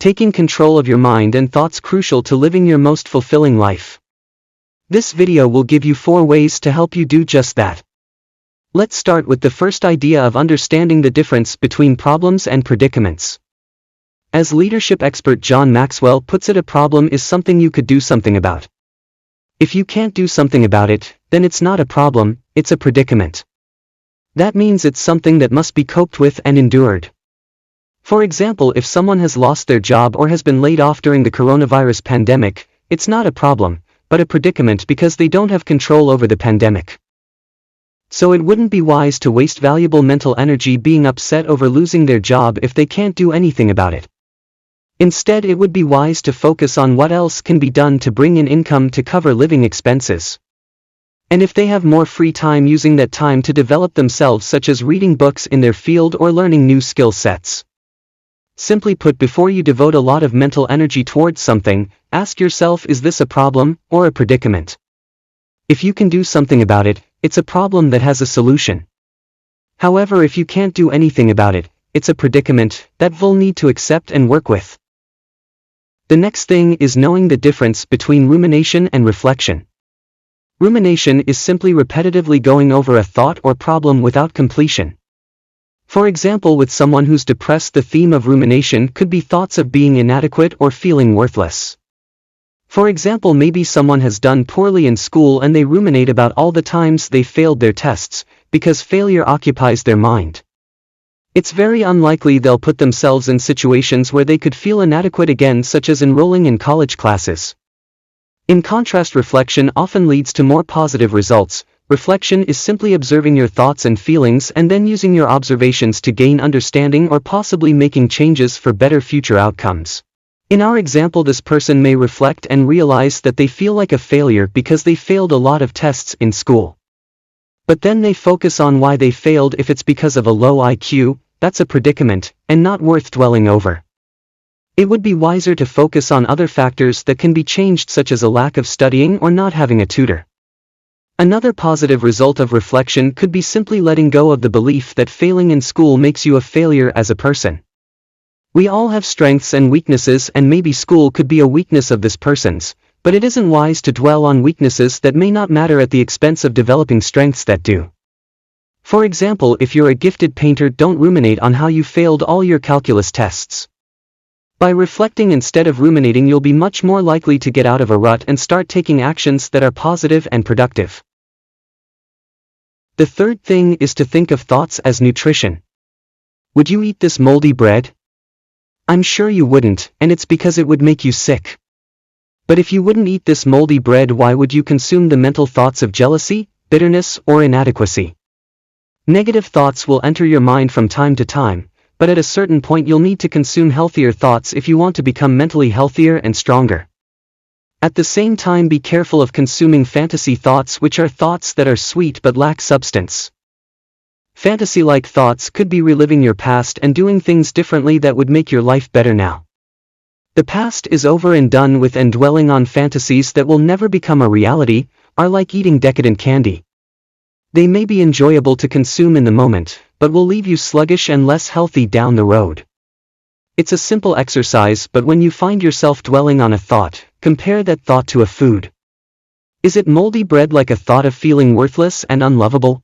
Taking control of your mind and thoughts crucial to living your most fulfilling life. This video will give you 4 ways to help you do just that. Let's start with the first idea of understanding the difference between problems and predicaments. As leadership expert John Maxwell puts it, a problem is something you could do something about. If you can't do something about it, then it's not a problem, it's a predicament. That means it's something that must be coped with and endured. For example, if someone has lost their job or has been laid off during the coronavirus pandemic, it's not a problem, but a predicament because they don't have control over the pandemic. So it wouldn't be wise to waste valuable mental energy being upset over losing their job if they can't do anything about it. Instead, it would be wise to focus on what else can be done to bring in income to cover living expenses. And if they have more free time, using that time to develop themselves, such as reading books in their field or learning new skill sets. Simply put, before you devote a lot of mental energy towards something, ask yourself, is this a problem or a predicament? If you can do something about it, it's a problem that has a solution. However, if you can't do anything about it, it's a predicament that we'll need to accept and work with. The next thing is knowing the difference between rumination and reflection. Rumination is simply repetitively going over a thought or problem without completion. For example, with someone who's depressed, the theme of rumination could be thoughts of being inadequate or feeling worthless. For example, maybe someone has done poorly in school and they ruminate about all the times they failed their tests, because failure occupies their mind. It's very unlikely they'll put themselves in situations where they could feel inadequate again, such as enrolling in college classes. In contrast, reflection often leads to more positive results. Reflection is simply observing your thoughts and feelings and then using your observations to gain understanding or possibly making changes for better future outcomes. In our example, this person may reflect and realize that they feel like a failure because they failed a lot of tests in school. But then they focus on why they failed. If it's because of a low IQ, that's a predicament, and not worth dwelling over. It would be wiser to focus on other factors that can be changed, such as a lack of studying or not having a tutor. Another positive result of reflection could be simply letting go of the belief that failing in school makes you a failure as a person. We all have strengths and weaknesses, and maybe school could be a weakness of this person's, but it isn't wise to dwell on weaknesses that may not matter at the expense of developing strengths that do. For example, if you're a gifted painter, don't ruminate on how you failed all your calculus tests. By reflecting instead of ruminating, you'll be much more likely to get out of a rut and start taking actions that are positive and productive. The third thing is to think of thoughts as nutrition. Would you eat this moldy bread? I'm sure you wouldn't, and it's because it would make you sick. But if you wouldn't eat this moldy bread, why would you consume the mental thoughts of jealousy, bitterness, or inadequacy? Negative thoughts will enter your mind from time to time, but at a certain point you'll need to consume healthier thoughts if you want to become mentally healthier and stronger. At the same time, be careful of consuming fantasy thoughts, which are thoughts that are sweet but lack substance. Fantasy-like thoughts could be reliving your past and doing things differently that would make your life better now. The past is over and done with, and dwelling on fantasies that will never become a reality are like eating decadent candy. They may be enjoyable to consume in the moment, but will leave you sluggish and less healthy down the road. It's a simple exercise, but when you find yourself dwelling on a thought, compare that thought to a food. Is it moldy bread, like a thought of feeling worthless and unlovable?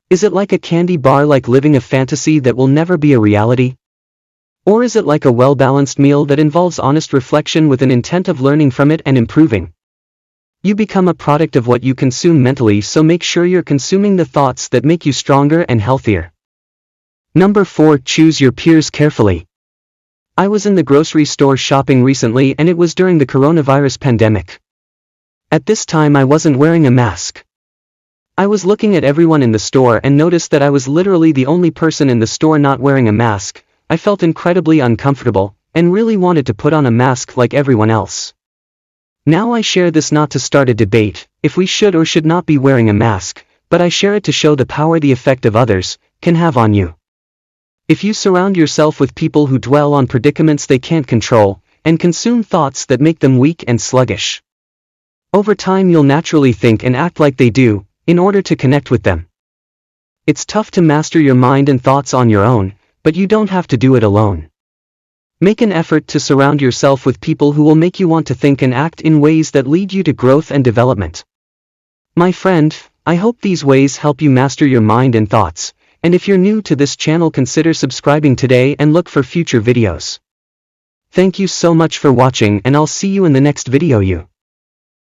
Is it like a candy bar, like living a fantasy that will never be a reality? Or is it like a well-balanced meal that involves honest reflection with an intent of learning from it and improving? You become a product of what you consume mentally, so make sure you're consuming the thoughts that make you stronger and healthier. Number 4. Choose your peers carefully. I was in the grocery store shopping recently, and it was during the coronavirus pandemic. At this time, I wasn't wearing a mask. I was looking at everyone in the store and noticed that I was literally the only person in the store not wearing a mask. I felt incredibly uncomfortable, and really wanted to put on a mask like everyone else. Now I share this not to start a debate, if we should or should not be wearing a mask, but I share it to show the power the effect of others can have on you. If you surround yourself with people who dwell on predicaments they can't control, and consume thoughts that make them weak and sluggish, over time you'll naturally think and act like they do, in order to connect with them. It's tough to master your mind and thoughts on your own, but you don't have to do it alone. Make an effort to surround yourself with people who will make you want to think and act in ways that lead you to growth and development. My friend, I hope these ways help you master your mind and thoughts, and if you're new to this channel, consider subscribing today and look for future videos. Thank you so much for watching, and I'll see you in the next video.